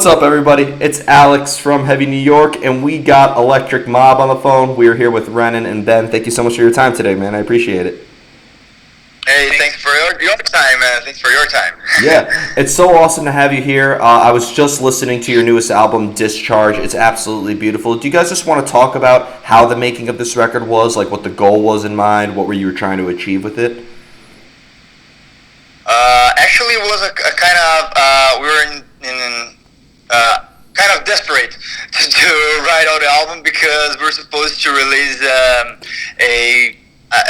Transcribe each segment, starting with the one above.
What's up, everybody? It's Alex from Heavy New York, and we got Electric Mob on the phone. We are here with Renan and Ben. Thank you so much for your time today, man. I appreciate it. Hey, thanks for your time, man. Thanks for your time. Yeah, it's so awesome to have you here. I was just listening to your newest album, Discharge. It's absolutely beautiful. Do you guys just want to talk about how the making of this record was, like what the goal was in mind, what were you trying to achieve with it? Actually, it was a kind of we were in kind of desperate to write out the album because we're supposed to release a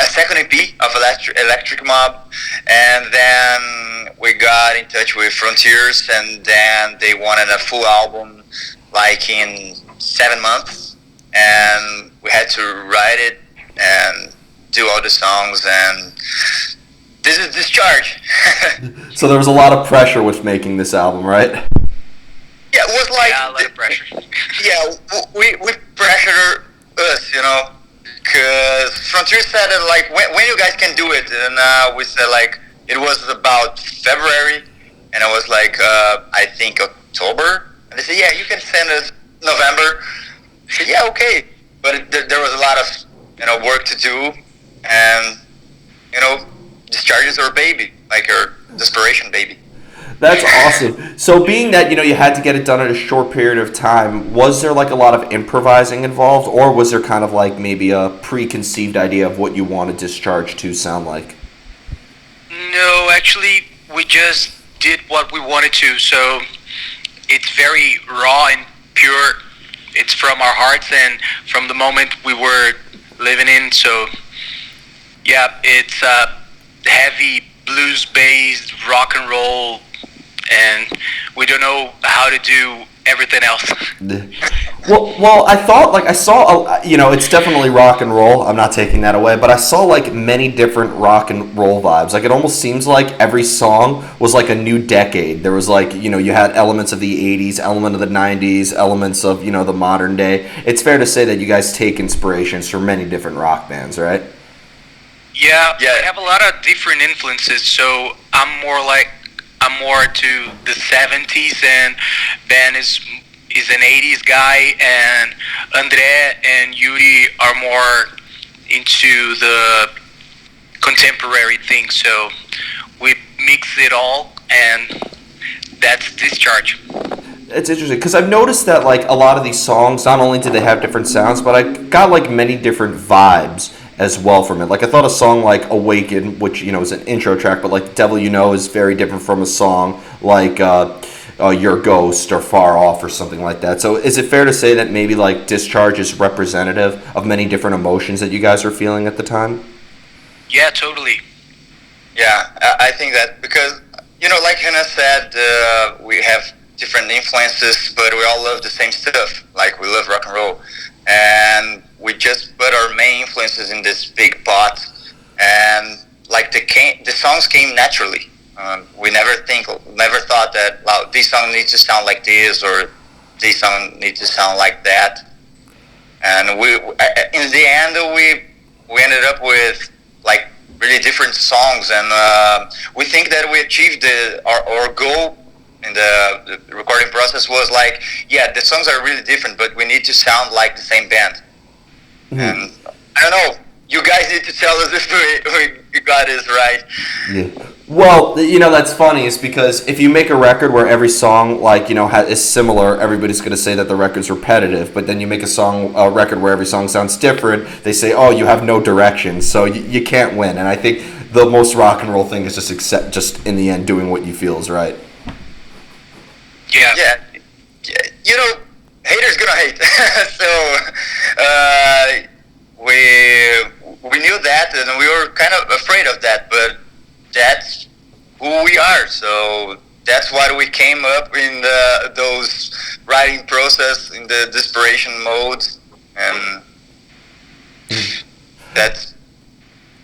second EP of Electric Mob, and then we got in touch with Frontiers, and then they wanted a full album like in 7 months, and we had to write it and do all the songs, and this is Discharge. So there was a lot of pressure with making this album, right? Yeah, it was like a lot of pressure. Yeah, we pressured us, because Frontier said that, like, when you guys can do it, and we said like it was about February, and it was like I think October, and they said yeah, you can send us November. I said yeah, okay, but there was a lot of work to do, and Discharges our baby, like our desperation baby. That's awesome. So being that, you had to get it done in a short period of time, was there like a lot of improvising involved, or was there kind of like maybe a preconceived idea of what you wanted Discharge to sound like? No, actually, we just did what we wanted to, so it's very raw and pure. It's from our hearts and from the moment we were living in, so yeah, it's heavy blues-based rock and roll, and we don't know how to do everything else. Well, I thought, like, I saw, it's definitely rock and roll. I'm not taking that away, but I saw, like, many different rock and roll vibes. Like, it almost seems like every song was, like, a new decade. There was, like, you had elements of the 80s, element of the 90s, elements of, the modern day. It's fair to say that you guys take inspirations from many different rock bands, right? Yeah, I have a lot of different influences, so I'm more to the 70s, and Ben is an 80s guy, and Andre and Yuri are more into the contemporary thing, so we mix it all, and that's Discharge. It's interesting because I've noticed that like a lot of these songs, not only do they have different sounds, but I got like many different vibes as well from it. Like I thought a song like Awaken, which is an intro track, but like Devil You Know is very different from a song like Your Ghost or Far Off or something like that. So is it fair to say that maybe like Discharge is representative of many different emotions that you guys are feeling at the time? Yeah, totally. Yeah, I think that because like Hannah said, we have different influences, but we all love the same stuff. Like we love rock and roll, and we just put our main influences in this big pot, and like the songs came naturally. We never thought that this song needs to sound like this or this song needs to sound like that. And we in the end we ended up with like really different songs, and we think that we achieved our goal in the recording process was like, yeah, the songs are really different, but we need to sound like the same band. Mm-hmm. And I don't know, you guys need to tell us if we got this right. Yeah. Well, that's funny is because if you make a record where every song like is similar, everybody's going to say that the record's repetitive. But then you make a record where every song sounds different, they say, oh, you have no direction, so you can't win. And I think the most rock and roll thing is just in the end doing what you feel is right. Yeah. Haters gonna hate. So we knew that, and we were kind of afraid of that, but that's who we are. So that's why we came up in those writing process in the desperation mode, and that's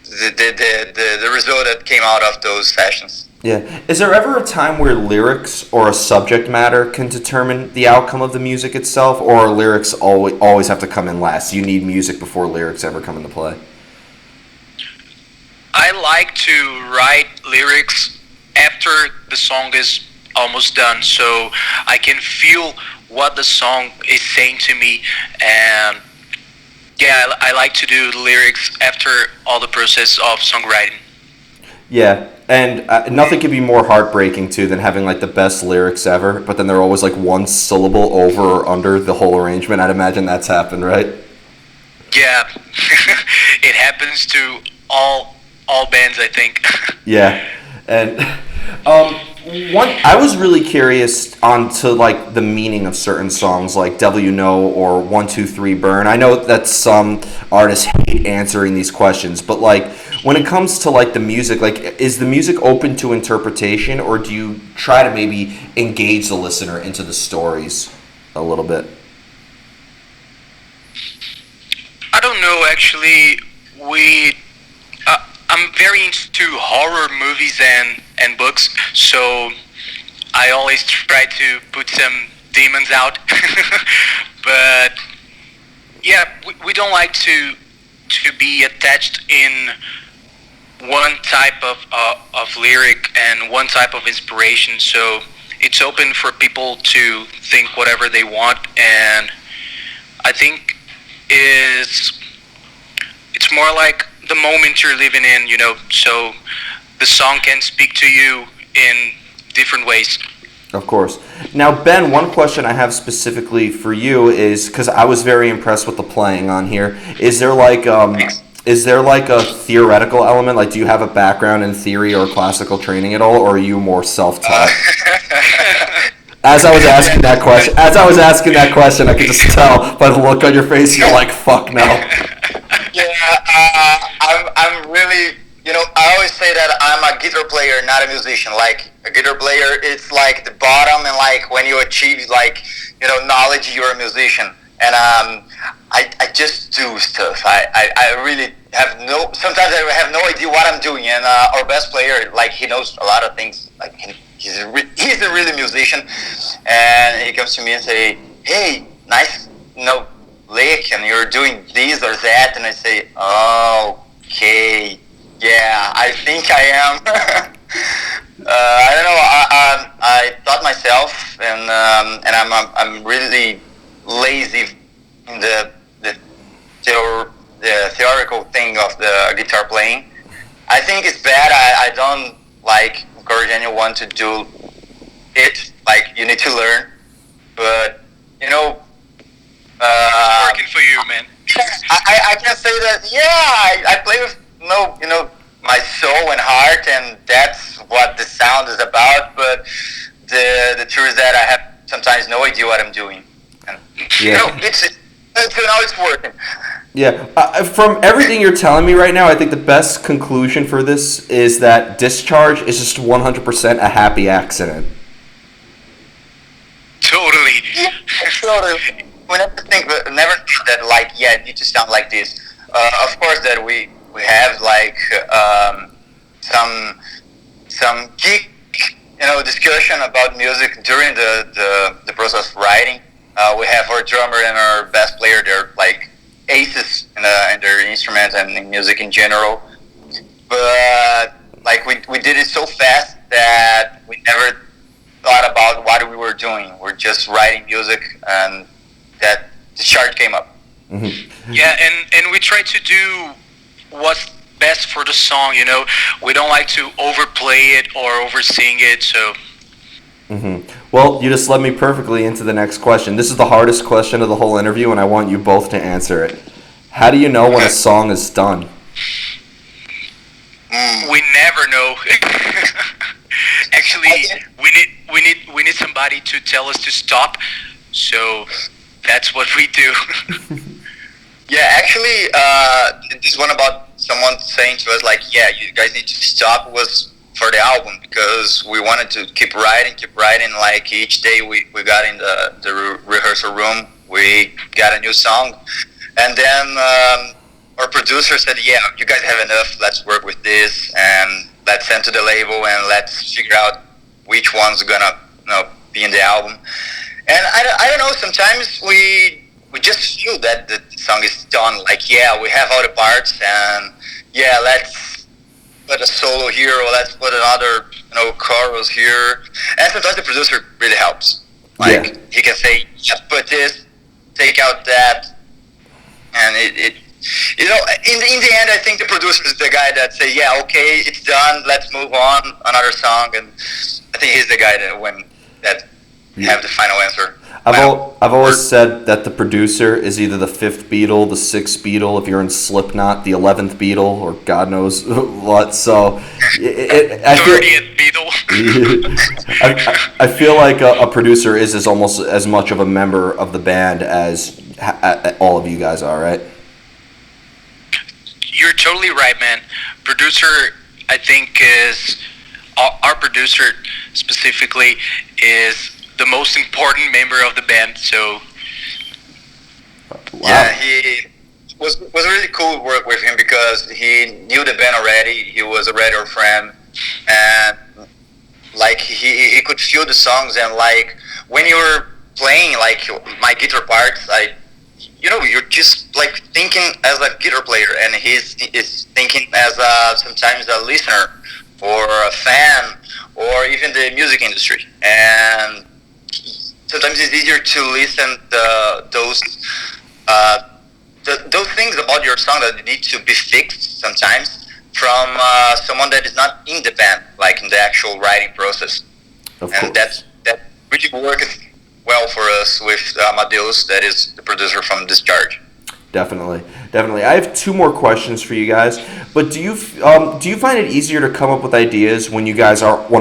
the result that came out of those sessions. Yeah. Is there ever a time where lyrics or a subject matter can determine the outcome of the music itself, or lyrics always have to come in last? You need music before lyrics ever come into play? I like to write lyrics after the song is almost done, so I can feel what the song is saying to me. And yeah, I like to do the lyrics after all the process of songwriting. Yeah, and nothing could be more heartbreaking too than having like the best lyrics ever, but then they're always like one syllable over or under the whole arrangement. I'd imagine that's happened, right? Yeah, it happens to all bands, I think. Yeah, and one I was really curious on to like the meaning of certain songs like "Devil You Know" or "1, 2, 3 Burn." I know that some artists hate answering these questions, but like when it comes to like the music, like is the music open to interpretation, or do you try to maybe engage the listener into the stories a little bit? I don't know, actually. We I'm very into horror movies and books, so I always try to put some demons out. But yeah, we don't like to be attached in one type of lyric and one type of inspiration. So it's open for people to think whatever they want, and I think is it's more like the moment you're living in, so the song can speak to you in different ways. Of course. Now, Ben, one question I have specifically for you is because I was very impressed with the playing on here. Is there like a theoretical element? Like, do you have a background in theory or classical training at all, or are you more self-taught? As I was asking that question, I could just tell by the look on your face. You're like, "Fuck no." Yeah, I'm really, I always say that I'm a guitar player, not a musician. Like, a guitar player, it's like the bottom, and like when you achieve, like, knowledge, you're a musician. And I just do stuff. I really sometimes I have no idea what I'm doing. And our bass player, like, he knows a lot of things. Like, he's a really musician. And he comes to me and say, "Hey, nice, lick, and you're doing this or that," and I say, "Okay, yeah, I think I am." I don't know. I taught myself, and I'm really lazy in the theoretical thing of the guitar playing. I think it's bad. I don't like encourage anyone to do it. Like, you need to learn, but Working for you, man. I can say that. Yeah, I play with my soul and heart, and that's what the sound is about. But the truth is that I have sometimes no idea what I'm doing. And, it's working. Yeah. From everything you're telling me right now, I think the best conclusion for this is that Discharge is just 100% a happy accident. Totally. Yeah, totally. We never thought that, like, yeah, it needs to sound like this. Of course, that we have like some geek, discussion about music during the process of writing. We have our drummer and our bass player; they're like aces in their instruments and in music in general. But like we did it so fast that we never thought about what we were doing. We're just writing music, and that the chart came up. Mm-hmm. Yeah, and we try to do what's best for the song. We don't like to overplay it or oversing it. So. Mm-hmm. Well, you just led me perfectly into the next question. This is the hardest question of the whole interview, and I want you both to answer it. How do you know when a song is done? We never know. Actually, we need somebody to tell us to stop. So that's what we do. Yeah, actually, this one about someone saying to us, like, "Yeah, you guys need to stop," was for the album, because we wanted to keep writing. Like, each day we got in the rehearsal room, we got a new song, and then our producer said, "Yeah, you guys have enough. Let's work with this, and let's send to the label, and let's figure out which one's gonna be in the album." And I don't know. Sometimes we just feel that the song is done. Like, yeah, we have all the parts, and yeah, let's put a solo here, or let's put another chorus here, and sometimes the producer really helps. Like he can say, just put this, take out that, and it in the end, I think the producer is the guy that say, yeah, okay, it's done, let's move on, another song, and I think he's the guy that have the final answer. I've always said that the producer is either the fifth Beatle, the sixth Beatle, if you're in Slipknot, the 11th Beatle, or God knows what. So, I feel like a producer is almost as much of a member of the band as all of you guys are, right? You're totally right, man. Producer, I think, is our producer specifically is the most important member of the band. So, wow. Yeah, he was really cool to work with him because he knew the band already. He was already our friend, and like he could feel the songs, and like when you were playing like my guitar parts, you're just like thinking as a guitar player, and he's thinking as sometimes a listener or a fan or even the music industry. And sometimes it's easier to listen those things about your song that need to be fixed sometimes from someone that is not in the band, like in the actual writing process. Of course. And that really works well for us with Amadeus, that is the producer from Discharge. Definitely. I have two more questions for you guys. But do you find it easier to come up with ideas when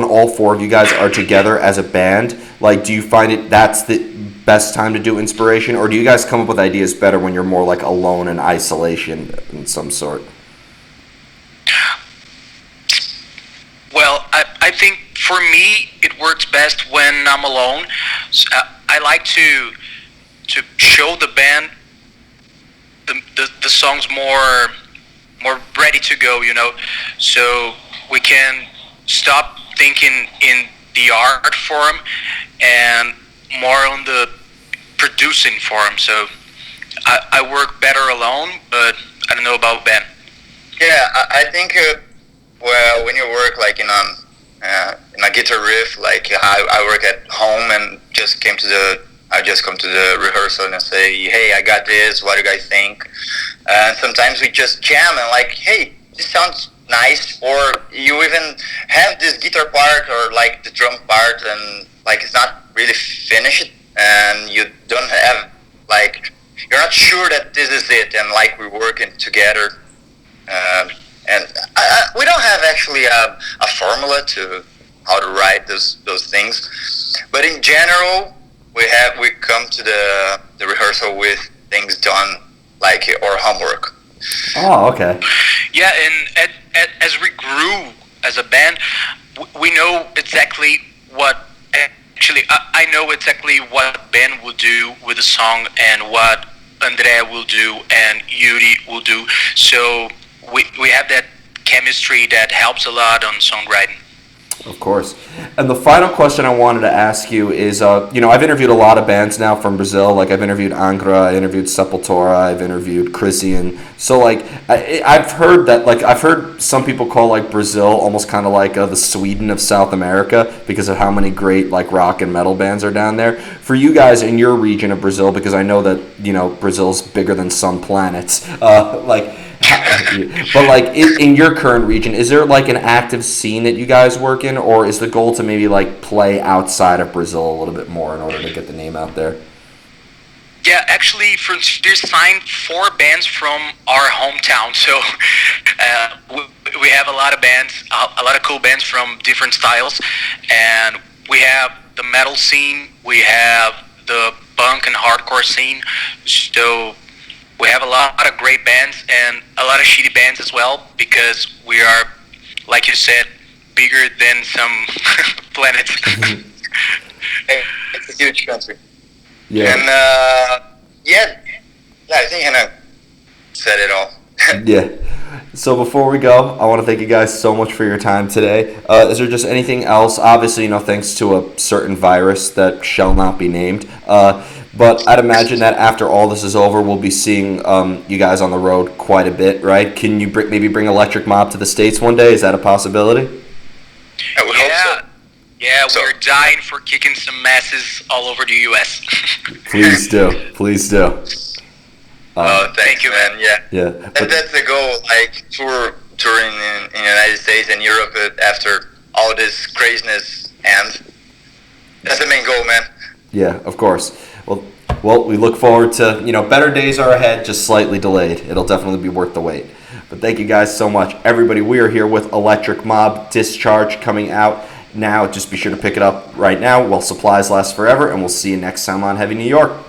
all four of you guys are together as a band? Like, do you find that's the best time to do inspiration, or do you guys come up with ideas better when you're more like alone in isolation in some sort? Well, I think for me it works best when I'm alone. I like to show the band the songs more ready to go, so we can stop thinking in the art form and more on the producing form. So I work better alone, but I don't know about Ben. Yeah, I think well, when you work like in a guitar riff, like I work at home and I just come to the rehearsal and I say, hey, I got this, what do you guys think? And sometimes we just jam and like, hey, this sounds nice, or you even have this guitar part or like the drum part and like it's not really finished and you don't have like, you're not sure that this is it, and like we're working together. And we don't have actually a formula to how to write those things, but in general, we come to the rehearsal with things done, like our homework. Oh, okay. Yeah, and as we grew as a band, we know exactly what. Actually, I know exactly what Ben will do with the song and what Andrea will do and Yuri will do. So we have that chemistry that helps a lot on songwriting. Of course. And the final question I wanted to ask you is, I've interviewed a lot of bands now from Brazil. Like, I've interviewed Angra, I interviewed Sepultura, I've interviewed Christian. So, like, I've heard some people call, like, Brazil almost kind of like the Sweden of South America because of how many great, like, rock and metal bands are down there. For you guys in your region of Brazil, because I know that, Brazil's bigger than some planets, but like in your current region, is there like an active scene that you guys work in, or is the goal to maybe like play outside of Brazil a little bit more in order to get the name out there? Yeah, actually, there's signed 4 bands from our hometown, so we have a lot of bands, a lot of cool bands from different styles, and we have the metal scene, we have the punk and hardcore scene, so we have a lot of great bands and a lot of shitty bands as well, because we are, like you said, bigger than some planets. It's a huge country. Yeah. And I think Renan said it all. Yeah. So before we go, I want to thank you guys so much for your time today. Is there just anything else? Obviously, thanks to a certain virus that shall not be named. But I'd imagine that after all this is over, we'll be seeing you guys on the road quite a bit, right? Can you maybe bring Electric Mob to the States one day? Is that a possibility? I would hope so. Yeah, So- we're dying for kicking some masses all over the U.S. Please do. Please do. Thanks, Thank you, man. Yeah. Yeah. And that's the goal, like touring in the United States and Europe after all this craziness, and that's the main goal, man. Yeah, of course. Well, we look forward to, better days are ahead, just slightly delayed. It'll definitely be worth the wait. But thank you guys so much. Everybody, we are here with Electric Mob, Discharge coming out now. Just be sure to pick it up right now while supplies last forever, and we'll see you next time on Heavy New York.